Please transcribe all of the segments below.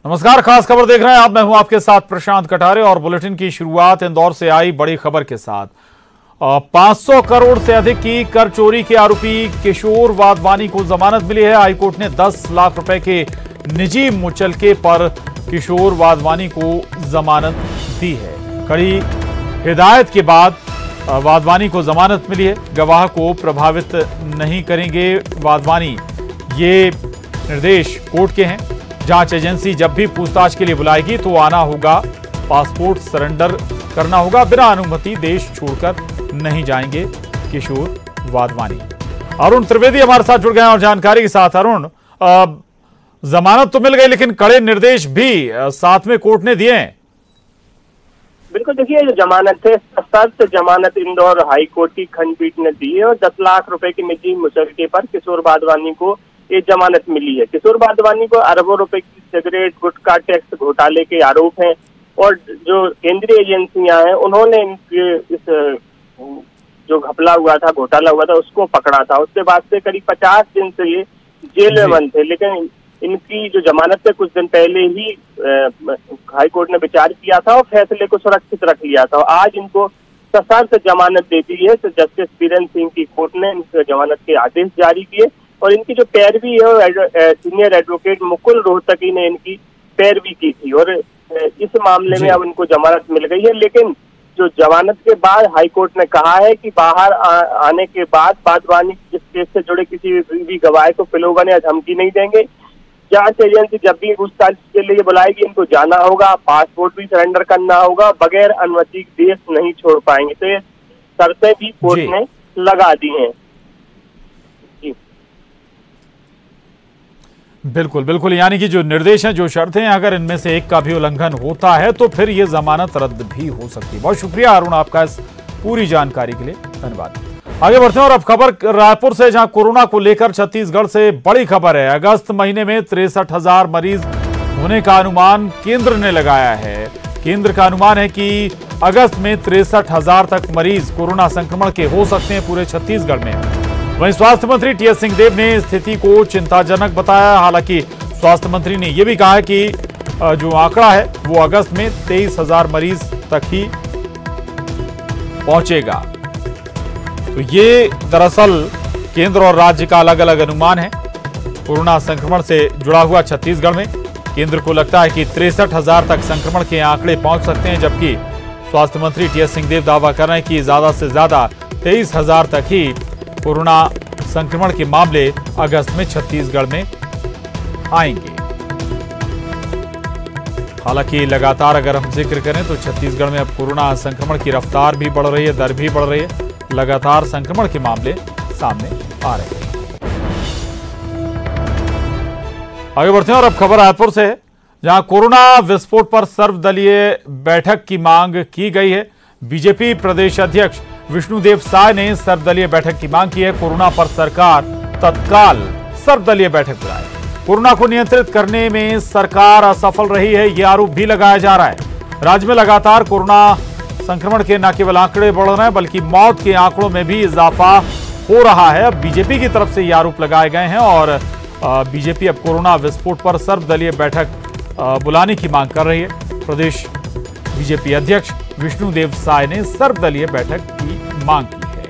नमस्कार, खास खबर देख रहे हैं आप। मैं हूं आपके साथ प्रशांत कटारे और बुलेटिन की शुरुआत इंदौर से आई बड़ी खबर के साथ। 500 करोड़ से अधिक की कर चोरी के आरोपी किशोर वाधवानी को जमानत मिली है। हाईकोर्ट ने 10 लाख रुपए के निजी मुचलके पर किशोर वाधवानी को जमानत दी है। कड़ी हिदायत के बाद वाधवानी को जमानत मिली है। गवाह को प्रभावित नहीं करेंगे वाधवानी, ये निर्देश कोर्ट के हैं। जांच एजेंसी जब भी पूछताछ के लिए बुलाएगी तो आना होगा, पासपोर्ट सरेंडर करना होगा, बिना अनुमति देश छोड़कर नहीं जाएंगे किशोर वाधवानी। अरुण त्रिवेदी हमारे साथ जुड़ गए हैं और जानकारी के साथ। अरुण, जमानत तो मिल गई लेकिन कड़े निर्देश भी साथ में कोर्ट ने दिए हैं। बिल्कुल, देखिए जो जमानत है, सशर्त जमानत इंदौर हाई कोर्ट की खंडपीठ ने दी है और 10 लाख रुपए के निजी मुचलके पर किशोर वाधवानी को ये जमानत मिली है। किशोर वाधवानी को अरबों रुपए की सिगरेट गुटखा टैक्स घोटाले के आरोप हैं और जो केंद्रीय एजेंसियां हैं उन्होंने इस जो घपला हुआ था, घोटाला हुआ था, उसको पकड़ा था। उसके बाद से करीब 50 दिन से ये जेल में बंद थे, लेकिन इनकी जो जमानत से कुछ दिन पहले ही हाई कोर्ट ने विचार किया था और फैसले को सुरक्षित रख लिया था। आज इनको सशर्त जमानत दे दी है। तो जस्टिस बीरेन सिंह की कोर्ट ने इनकी जमानत के आदेश जारी किए और इनकी जो पैरवी है, सीनियर एडवोकेट मुकुल रोहतगी ने इनकी पैरवी की थी और इस मामले में अब इनको जमानत मिल गई है। लेकिन जो जमानत के बाद हाईकोर्ट ने कहा है कि बाहर आने के बाद वाधवानी इस केस से जुड़े किसी भी गवाह को प्रलोभन या धमकी नहीं देंगे। जांच एजेंसी जब भी पूछताछ के लिए बुलाएगी इनको जाना होगा, पासपोर्ट भी सरेंडर करना होगा, बगैर अनुमति देश नहीं छोड़ पाएंगे। तो ये शर्तें भी कोर्ट ने लगा दी हैं। बिल्कुल बिल्कुल, यानी कि जो निर्देश हैं, जो शर्तें हैं, अगर इनमें से एक का भी उल्लंघन होता है तो फिर ये जमानत रद्द भी हो सकती है। बहुत शुक्रिया अरुण आपका इस पूरी जानकारी के लिए, धन्यवाद। आगे बढ़ते हैं और अब खबर रायपुर से, जहां कोरोना को लेकर छत्तीसगढ़ से बड़ी खबर है। अगस्त महीने में 63,000 मरीज होने का अनुमान केंद्र ने लगाया है। केंद्र का अनुमान है कि अगस्त में 63,000 तक मरीज कोरोना संक्रमण के हो सकते हैं पूरे छत्तीसगढ़ में। वहीं स्वास्थ्य मंत्री टीएस सिंहदेव ने स्थिति को चिंताजनक बताया। हालांकि स्वास्थ्य मंत्री ने यह भी कहा है कि जो आंकड़ा है वो अगस्त में 23,000 मरीज तक ही पहुंचेगा। तो ये दरअसल केंद्र और राज्य का अलग अलग अनुमान है कोरोना संक्रमण से जुड़ा हुआ। छत्तीसगढ़ में केंद्र को लगता है कि 63,000 तक संक्रमण के आंकड़े पहुंच सकते हैं, जबकि स्वास्थ्य मंत्री टीएस सिंहदेव दावा कर रहे हैं कि ज्यादा से ज्यादा 23,000 तक ही कोरोना संक्रमण के मामले अगस्त में छत्तीसगढ़ में आएंगे। हालांकि लगातार अगर हम जिक्र करें तो छत्तीसगढ़ में अब कोरोना संक्रमण की रफ्तार भी बढ़ रही है, दर भी बढ़ रही है। लगातार संक्रमण के मामले सामने आ रहे हैं। आगे बढ़ते हैं और अब खबर रायपुर से है, जहां कोरोना विस्फोट पर सर्वदलीय बैठक की मांग की गई है। बीजेपी प्रदेश अध्यक्ष विष्णुदेव साय ने सर्वदलीय बैठक की मांग की है। कोरोना पर सरकार तत्काल सर्वदलीय बैठक बुलाए। कोरोना को नियंत्रित करने में सरकार असफल रही है, यह आरोप भी लगाया जा रहा है। राज्य में लगातार कोरोना संक्रमण के न केवल आंकड़े बढ़ रहे हैं बल्कि मौत के आंकड़ों में भी इजाफा हो रहा है। अब बीजेपी की तरफ से ये आरोप लगाए गए हैं और बीजेपी अब कोरोना विस्फोट पर सर्वदलीय बैठक बुलाने की मांग कर रही है। प्रदेश बीजेपी अध्यक्ष विष्णुदेव साय ने सर्वदलीय बैठक की मांग की है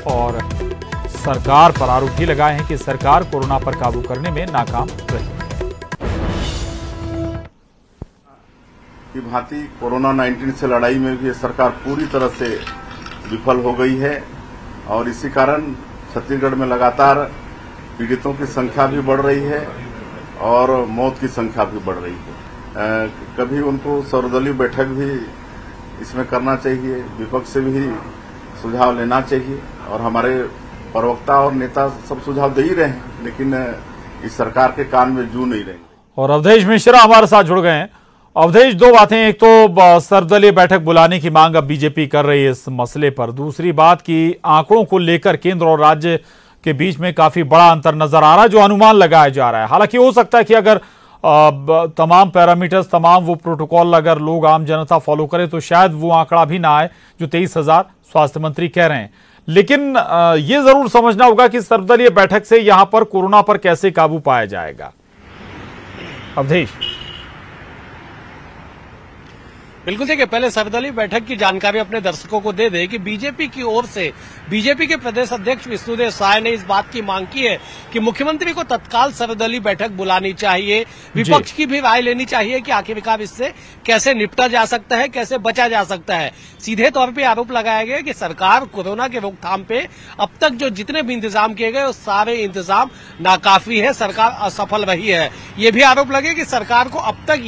और सरकार पर आरोप भी लगाए हैं कि सरकार कोरोना पर काबू करने में नाकाम रही है। भांति कोरोना 19 से लड़ाई में भी सरकार पूरी तरह से विफल हो गई है और इसी कारण छत्तीसगढ़ में लगातार पीड़ितों की संख्या भी बढ़ रही है और मौत की संख्या भी बढ़ रही है। कभी उनको सर्वदलीय बैठक भी इसमें करना चाहिए, विपक्ष से भी सुझाव लेना चाहिए और हमारे प्रवक्ता और नेता सब सुझाव दे ही रहे हैं, लेकिन इस सरकार के कान में जू नहीं रहेंगे। और अवधेश मिश्रा हमारे साथ जुड़ गए हैं। अवधेश, दो बातें, एक तो सर्वदलीय बैठक बुलाने की मांग अब बीजेपी कर रही है इस मसले पर, दूसरी बात कि आंकड़ों को लेकर केंद्र और राज्य के बीच में काफी बड़ा अंतर नजर आ रहा है, जो अनुमान लगाया जा रहा है। हालांकि हो सकता है कि अगर तमाम पैरामीटर्स, तमाम वो प्रोटोकॉल अगर लोग आम जनता फॉलो करे तो शायद वो आंकड़ा भी ना आए जो 23,000 स्वास्थ्य मंत्री कह रहे हैं। लेकिन ये जरूर समझना होगा कि सर्वदलीय बैठक से यहां पर कोरोना पर कैसे काबू पाया जाएगा। अवधेश, बिल्कुल, देखिए पहले सर्वदलीय बैठक की जानकारी अपने दर्शकों को दे दे कि बीजेपी की ओर से बीजेपी के प्रदेश अध्यक्ष विष्णुदेव साय ने इस बात की मांग की है कि मुख्यमंत्री को तत्काल सर्वदलीय बैठक बुलानी चाहिए, विपक्ष की भी राय लेनी चाहिए कि आखिरकार इससे कैसे निपटा जा सकता है, कैसे बचा जा सकता है। सीधे तौर पे आरोप लगाया गया कि सरकार कोरोना के रोकथाम पे अब तक जो जितने भी इंतजाम किए गए वो सारे इंतजाम नाकाफी है, सरकार असफल रही है। ये भी आरोप लगे कि सरकार को अब तक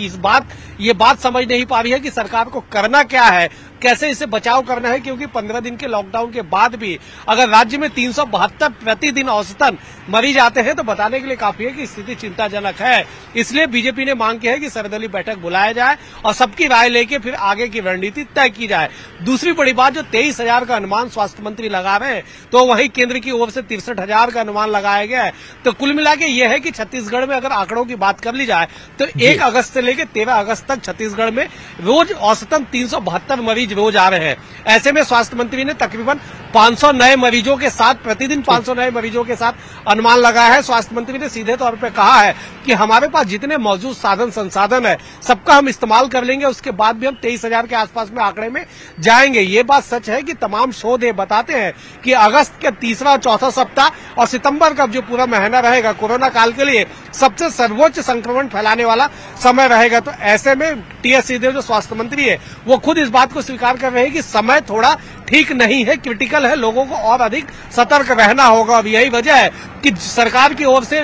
ये बात समझ नहीं पा रही है कि सरकार को करना क्या है, कैसे इसे बचाव करना है, क्योंकि 15 दिन के लॉकडाउन के बाद भी अगर राज्य में 372 प्रतिदिन औसतन मरीज आते हैं तो बताने के लिए काफी है कि स्थिति चिंताजनक है। इसलिए बीजेपी ने मांग की है कि सर्वदलीय बैठक बुलाया जाए और सबकी राय लेके फिर आगे की रणनीति तय की जाए। दूसरी बड़ी बात, जो 23,000 का अनुमान स्वास्थ्य मंत्री लगा रहे हैं तो वहीं केंद्र की ओर से 63,000 का अनुमान लगाया गया है। तो कुल मिला के यह है कि छत्तीसगढ़ में अगर आंकड़ों की बात कर ली जाए तो 1 अगस्त से लेकर 13 अगस्त तक छत्तीसगढ़ में रोज औसतन 372 मरीज रोज आ रहे हैं। ऐसे में स्वास्थ्य मंत्री ने तकरीबन 500 नए मरीजों के साथ प्रतिदिन 500 नए मरीजों के साथ अनुमान लगाया है। स्वास्थ्य मंत्री ने सीधे तौर पे कहा है कि हमारे पास जितने मौजूद साधन संसाधन है सबका हम इस्तेमाल कर लेंगे, उसके बाद भी हम 23,000 के आसपास में आंकड़े में जाएंगे। ये बात सच है कि तमाम शोध ये बताते हैं कि अगस्त के तीसरा और चौथा सप्ताह और सितंबर का जो पूरा महीना रहेगा कोरोना काल के लिए सबसे सर्वोच्च संक्रमण फैलाने वाला समय रहेगा। तो ऐसे में टीएस सिंहदेव जो स्वास्थ्य मंत्री है वो खुद इस बात को स्वीकार कर रहे हैं कि समय थोड़ा ठीक नहीं है, क्रिटिकल है, लोगों को और अधिक सतर्क रहना होगा। और यही वजह है कि सरकार की ओर से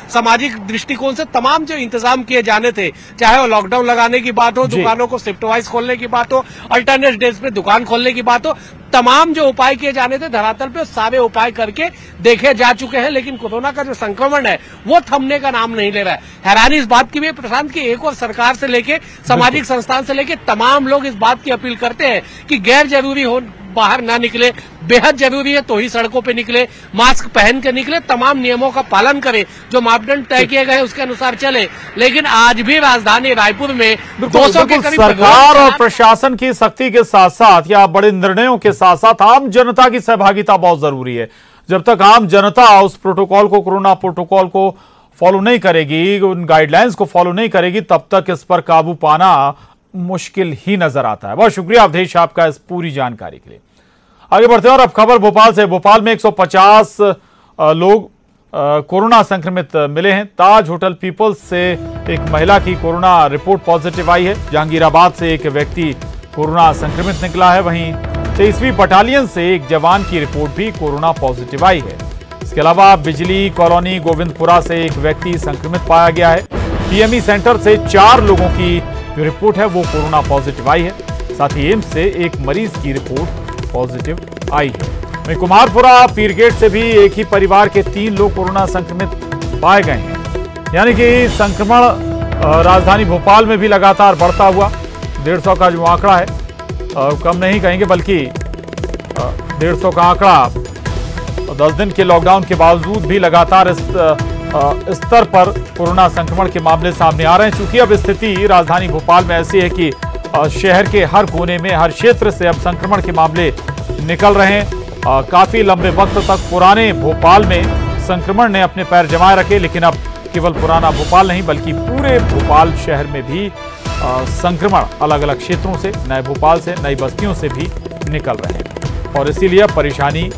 सामाजिक दृष्टिकोण से तमाम जो इंतजाम किए जाने थे, चाहे वो लॉकडाउन लगाने की बात हो, दुकानों को शिफ्ट वाइज खोलने की बात हो, अल्टरनेट डेज पे दुकान खोलने की बात हो, तमाम जो उपाय किए जाने थे धरातल पे सारे उपाय करके देखे जा चुके हैं। लेकिन कोरोना का जो संक्रमण है वो थमने का नाम नहीं ले रहा है। हैरानी इस बात की भी प्रशांत की एक और सरकार से लेके सामाजिक संस्थान से लेके तमाम लोग इस बात की अपील करते हैं कि गैर जरूरी हो बाहर ना निकले, बेहद जरूरी है तो ही सड़कों पे निकले, मास्क पहन के निकले, तमाम नियमों का पालन करें, जो मापदंड तय किए गए उसके अनुसार चले। लेकिन आज भी राजधानी रायपुर में 200 के करीब सरकार और प्रशासन की सख्ती के साथ साथ या बड़े निर्णयों के साथ साथ आम जनता की सहभागिता बहुत जरूरी है। जब तक आम जनता उस प्रोटोकॉल को, कोरोना प्रोटोकॉल को फॉलो नहीं करेगी, उन गाइडलाइंस को फॉलो नहीं करेगी, तब तक इस पर काबू पाना मुश्किल ही नजर आता है। बहुत शुक्रिया अवधेश आपका इस पूरी जानकारी के लिए। आगे बढ़ते हैं और अब खबर भोपाल से। भोपाल में 150 लोग कोरोना संक्रमित मिले हैं। ताज होटल पीपल्स से एक महिला की कोरोना रिपोर्ट पॉजिटिव आई है। जहांगीराबाद से एक व्यक्ति कोरोना संक्रमित निकला है। वहीं 23वीं बटालियन से एक जवान की रिपोर्ट भी कोरोना पॉजिटिव आई है। इसके अलावा बिजली कॉलोनी गोविंदपुरा से एक व्यक्ति संक्रमित पाया गया है। पीएमई सेंटर से 4 लोगों की जो रिपोर्ट है वो कोरोना पॉजिटिव आई है। साथ ही एम्स से एक मरीज की रिपोर्ट पॉजिटिव आई है। वहीं कुमारपुरा पीरगेट से भी एक ही परिवार के 3 लोग कोरोना संक्रमित पाए गए हैं। यानी कि संक्रमण राजधानी भोपाल में भी लगातार बढ़ता हुआ 150 का जो आंकड़ा है, कम नहीं कहेंगे बल्कि 150 का आंकड़ा 10 दिन के लॉकडाउन के बावजूद भी लगातार इस स्तर पर कोरोना संक्रमण के मामले सामने आ रहे हैं। चूंकि अब स्थिति राजधानी भोपाल में ऐसी है कि शहर के हर कोने में, हर क्षेत्र से अब संक्रमण के मामले निकल रहे हैं। काफी लंबे वक्त तक पुराने भोपाल में संक्रमण ने अपने पैर जमाए रखे, लेकिन अब केवल पुराना भोपाल नहीं बल्कि पूरे भोपाल शहर में भी संक्रमण अलग अलग क्षेत्रों से, नए भोपाल से, नई बस्तियों से भी निकल रहे हैं और इसीलिए परेशानी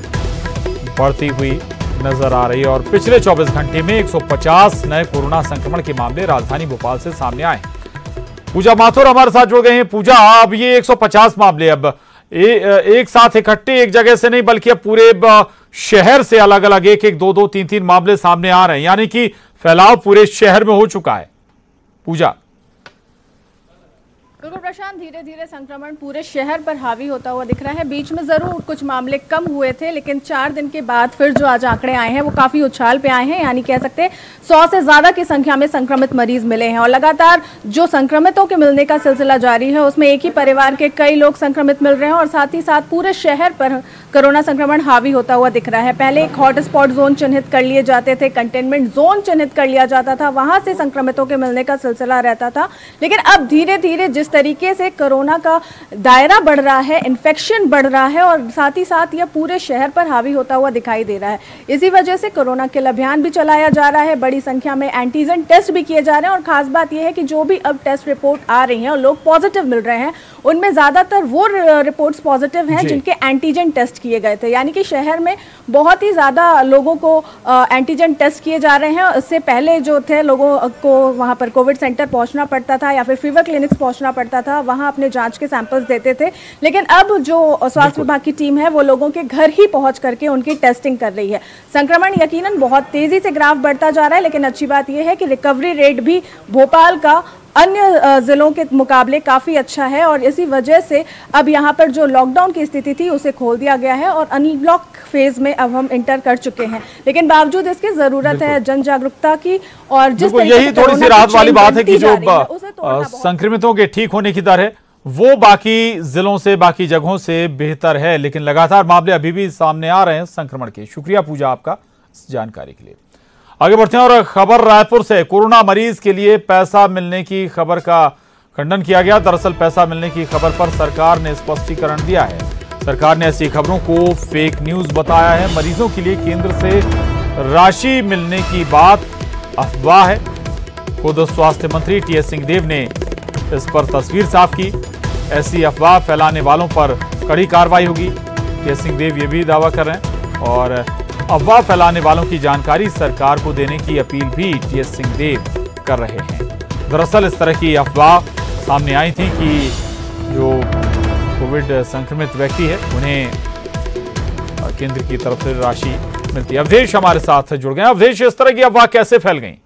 बढ़ती हुई नजर आ रही है। और पिछले 24 घंटे में 150 नए कोरोना संक्रमण के मामले राजधानी भोपाल से सामने आए। पूजा माथुर हमारे साथ जुड़ गए हैं। पूजा, अब ये 150 मामले अब एक साथ इकट्ठे एक जगह से नहीं बल्कि अब पूरे शहर से अलग अलग 1-1, 2-2, 3-3 मामले सामने आ रहे हैं, यानी कि फैलाव पूरे शहर में हो चुका है। पूजा, बिल्कुल प्रशांत, धीरे धीरे संक्रमण पूरे शहर पर हावी होता हुआ दिख रहा है। बीच में जरूर कुछ मामले कम हुए थे, लेकिन 4 दिन के बाद फिर जो आज आंकड़े आए हैं वो काफी उछाल पे आए हैं। यानी कह सकते हैं 100 से ज्यादा की संख्या में संक्रमित मरीज मिले हैं और लगातार जो संक्रमितों के मिलने का सिलसिला जारी है उसमें एक ही परिवार के कई लोग संक्रमित मिल रहे हैं और साथ ही साथ पूरे शहर पर कोरोना संक्रमण हावी होता हुआ दिख रहा है। पहले एक हॉटस्पॉट जोन चिन्हित कर लिए जाते थे, कंटेनमेंट जोन चिन्हित कर लिया जाता था, वहां से संक्रमितों के मिलने का सिलसिला रहता था। लेकिन अब धीरे धीरे जिस तरीके से कोरोना का दायरा बढ़ रहा है, इन्फेक्शन बढ़ रहा है और साथ ही साथ यह पूरे शहर पर हावी होता हुआ दिखाई दे रहा है। इसी वजह से कोरोना किल अभियान भी चलाया जा रहा है। बड़ी संख्या में एंटीजन टेस्ट भी किए जा रहे हैं और खास बात यह है कि जो भी अब टेस्ट रिपोर्ट आ रही है और लोग पॉजिटिव मिल रहे हैं उनमें ज़्यादातर वो रिपोर्ट्स पॉजिटिव हैं जिनके एंटीजन टेस्ट किए गए थे। यानी कि शहर में बहुत ही ज़्यादा लोगों को एंटीजन टेस्ट किए जा रहे हैं। इससे पहले जो थे लोगों को वहाँ पर कोविड सेंटर पहुँचना पड़ता था या फिर फीवर क्लिनिक्स पहुँचना पड़ता था, वहाँ अपने जाँच के सैंपल्स देते थे। लेकिन अब जो स्वास्थ्य विभाग की टीम है वो लोगों के घर ही पहुँच करके उनकी टेस्टिंग कर रही है। संक्रमण यकीनन बहुत तेज़ी से ग्राफ बढ़ता जा रहा है, लेकिन अच्छी बात यह है कि रिकवरी रेट भी भोपाल का अन्य जिलों के मुकाबले काफ़ी अच्छा है और इसी वजह से अब यहाँ पर जो लॉकडाउन की स्थिति थी उसे खोल दिया गया है और अनलॉक फेज में अब हम इंटर कर चुके हैं। लेकिन बावजूद इसकी ज़रूरत है जन जागरूकता की और जिस यही थोड़ी सी राहत वाली बात है कि जो संक्रमितों के ठीक होने की दर है वो बाकी जिलों से, बाकी जगहों से बेहतर है, लेकिन लगातार मामले अभी भी सामने आ रहे हैं संक्रमण के। शुक्रिया पूजा आपका इस जानकारी के लिए। आगे बढ़ते हैं और खबर रायपुर से। कोरोना मरीज के लिए पैसा मिलने की खबर का खंडन किया गया। दरअसल पैसा मिलने की खबर पर सरकार ने स्पष्टीकरण दिया है। सरकार ने ऐसी खबरों को फेक न्यूज बताया है। मरीजों के लिए केंद्र से राशि मिलने की बात अफवाह है। खुद स्वास्थ्य मंत्री टीएस सिंहदेव ने इस पर तस्वीर साफ की। ऐसी अफवाह फैलाने वालों पर कड़ी कार्रवाई होगी, टीएस सिंहदेव ये भी दावा कर रहे हैं। और अफवाह फैलाने वालों की जानकारी सरकार को देने की अपील भी टीएस सिंहदेव कर रहे हैं। दरअसल इस तरह की अफवाह सामने आई थी कि जो कोविड संक्रमित व्यक्ति है उन्हें केंद्र की तरफ से राशि मिलती है। अवधेश हमारे साथ जुड़ गए। अवधेश, इस तरह की अफवाह कैसे फैल गई?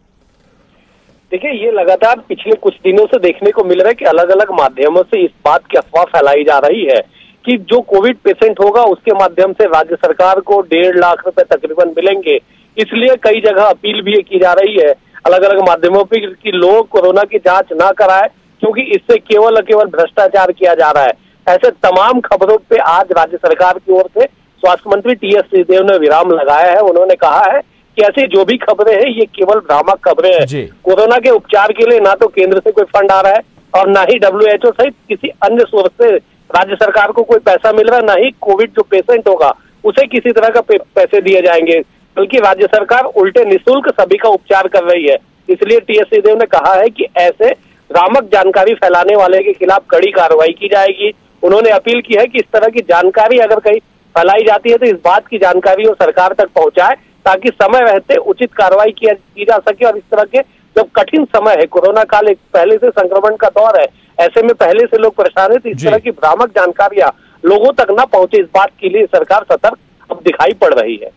देखिए, ये लगातार पिछले कुछ दिनों से देखने को मिल रहा है कि अलग अलग माध्यमों से इस बात की अफवाह फैलाई जा रही है कि जो कोविड पेशेंट होगा उसके माध्यम से राज्य सरकार को 1.5 लाख रुपए तकरीबन मिलेंगे। इसलिए कई जगह अपील भी की जा रही है अलग अलग माध्यमों पर कि लोग कोरोना की जांच ना कराएं, क्योंकि इससे केवल भ्रष्टाचार किया जा रहा है। ऐसे तमाम खबरों पे आज राज्य सरकार की ओर से स्वास्थ्य मंत्री टीएस सिंहदेव ने विराम लगाया है। उन्होंने कहा है कि ऐसी जो भी खबरें हैं ये केवल भ्रामक खबरें हैं। कोरोना के उपचार के लिए ना तो केंद्र से कोई फंड आ रहा है और ना ही WHO सहित किसी अन्य सोर्स से राज्य सरकार को कोई पैसा मिल रहा है, ना ही कोविड जो पेशेंट होगा उसे किसी तरह का पैसे दिए जाएंगे, बल्कि राज्य सरकार उल्टे निःशुल्क सभी का उपचार कर रही है। इसलिए टीएस सिंहदेव ने कहा है कि ऐसे भ्रामक जानकारी फैलाने वाले के खिलाफ कड़ी कार्रवाई की जाएगी। उन्होंने अपील की है कि इस तरह की जानकारी अगर कहीं फैलाई जाती है तो इस बात की जानकारी वो सरकार तक पहुंचाए, ताकि समय रहते उचित कार्रवाई की जा सके। और इस तरह के जब कठिन समय है, कोरोना काल एक पहले से संक्रमण का दौर है, ऐसे में पहले से लोग परेशान है, तो इस तरह की भ्रामक जानकारियां लोगों तक न पहुंचे, इस बात के लिए सरकार सतर्क अब दिखाई पड़ रही है।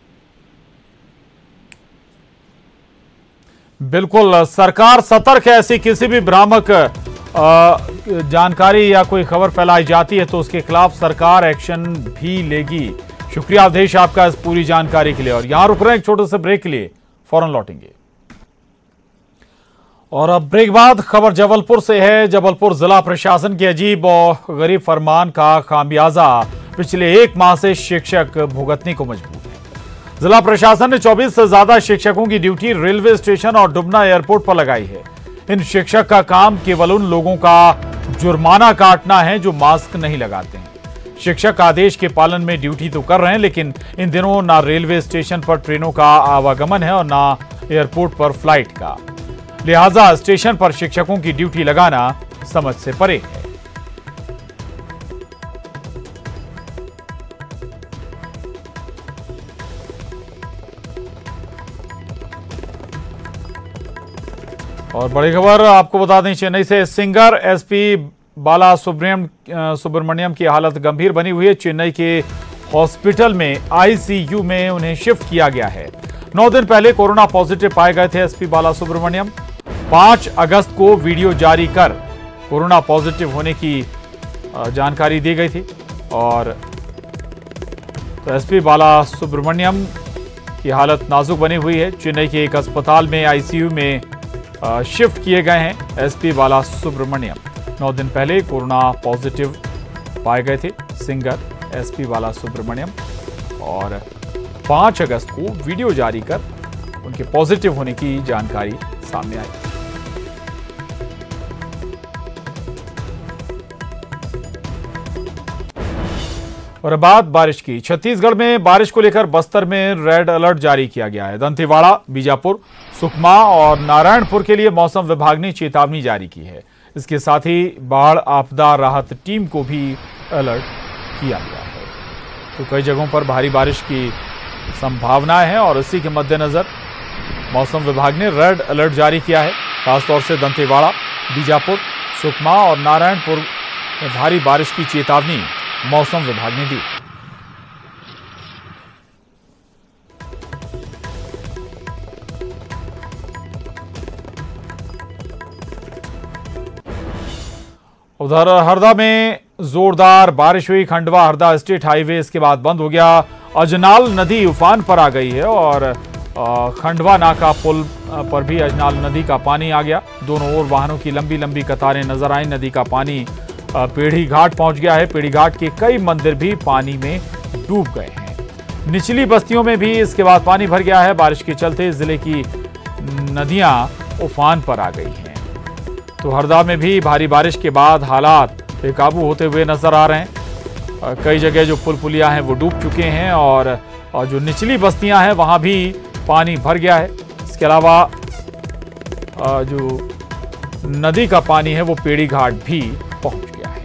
बिल्कुल, सरकार सतर्क है। ऐसी किसी भी भ्रामक जानकारी या कोई खबर फैलाई जाती है तो उसके खिलाफ सरकार एक्शन भी लेगी। शुक्रिया अवधेश आपका इस पूरी जानकारी के लिए। और यहां रुक रहे हैं एक छोटे से ब्रेक के लिए, फौरन लौटेंगे। और अब ब्रेक बाद खबर जबलपुर से है। जबलपुर जिला प्रशासन के अजीब और गरीब फरमान का खामियाजा पिछले 1 माह से शिक्षक भुगतने को मजबूर है। जिला प्रशासन ने 24 से ज्यादा शिक्षकों की ड्यूटी रेलवे स्टेशन और डुमना एयरपोर्ट पर लगाई है। इन शिक्षक का काम केवल उन लोगों का जुर्माना काटना है जो मास्क नहीं लगाते हैं। शिक्षक आदेश के पालन में ड्यूटी तो कर रहे हैं, लेकिन इन दिनों ना रेलवे स्टेशन पर ट्रेनों का आवागमन है और ना एयरपोर्ट पर फ्लाइट का। लिहाजा स्टेशन पर शिक्षकों की ड्यूटी लगाना समझ से परे है। और बड़ी खबर आपको बता दें, चेन्नई से सिंगर एसपी बाला सुब्रमण्यम की हालत गंभीर बनी हुई है। चेन्नई के हॉस्पिटल में आईसीयू में उन्हें शिफ्ट किया गया है। 9 दिन पहले कोरोना पॉजिटिव पाए गए थे एसपी बाला सुब्रमण्यम। 5 अगस्त को वीडियो जारी कर कोरोना पॉजिटिव होने की जानकारी दी गई थी। और तो एसपी बाला सुब्रमण्यम की हालत नाजुक बनी हुई है। चेन्नई के एक अस्पताल में आईसीयू में शिफ्ट किए गए हैं एसपी बाला सुब्रमण्यम। 9 दिन पहले कोरोना पॉजिटिव पाए गए थे सिंगर एसपी बाला सुब्रमण्यम और 5 अगस्त को वीडियो जारी कर उनके पॉजिटिव होने की जानकारी सामने आई। और बात बारिश की। छत्तीसगढ़ में बारिश को लेकर बस्तर में रेड अलर्ट जारी किया गया है। दंतेवाड़ा, बीजापुर, सुकमा और नारायणपुर के लिए मौसम विभाग ने चेतावनी जारी की है। इसके साथ ही बाढ़ आपदा राहत टीम को भी अलर्ट किया गया है। तो कई जगहों पर भारी बारिश की संभावनाएं हैं और इसी के मद्देनजर मौसम विभाग ने रेड अलर्ट जारी किया है। खासतौर से दंतेवाड़ा, बीजापुर, सुकमा और नारायणपुर में भारी बारिश की चेतावनी मौसम विभाग ने दी। उधर हरदा में जोरदार बारिश हुई। खंडवा हरदा स्टेट हाईवे इसके बाद बंद हो गया। अजनाल नदी उफान पर आ गई है और खंडवा नाका पुल पर भी अजनाल नदी का पानी आ गया। दोनों ओर वाहनों की लंबी लंबी कतारें नजर आई। नदी का पानी पेड़ी घाट पहुंच गया है। पेड़ी घाट के कई मंदिर भी पानी में डूब गए हैं। निचली बस्तियों में भी इसके बाद पानी भर गया है। बारिश के चलते जिले की नदियां उफान पर आ गई हैं। तो हरदा में भी भारी बारिश के बाद हालात बेकाबू होते हुए नजर आ रहे हैं। कई जगह जो पुल पुलियां हैं वो डूब चुके हैं और जो निचली बस्तियां हैं वहां भी पानी भर गया है। इसके अलावा जो नदी का पानी है वो पेड़ी घाट भी पहुंच गया है।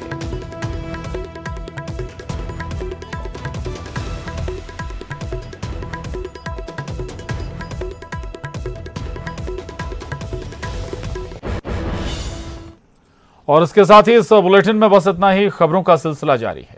और इसके साथ ही इस बुलेटिन में बस इतना ही। खबरों का सिलसिला जारी है।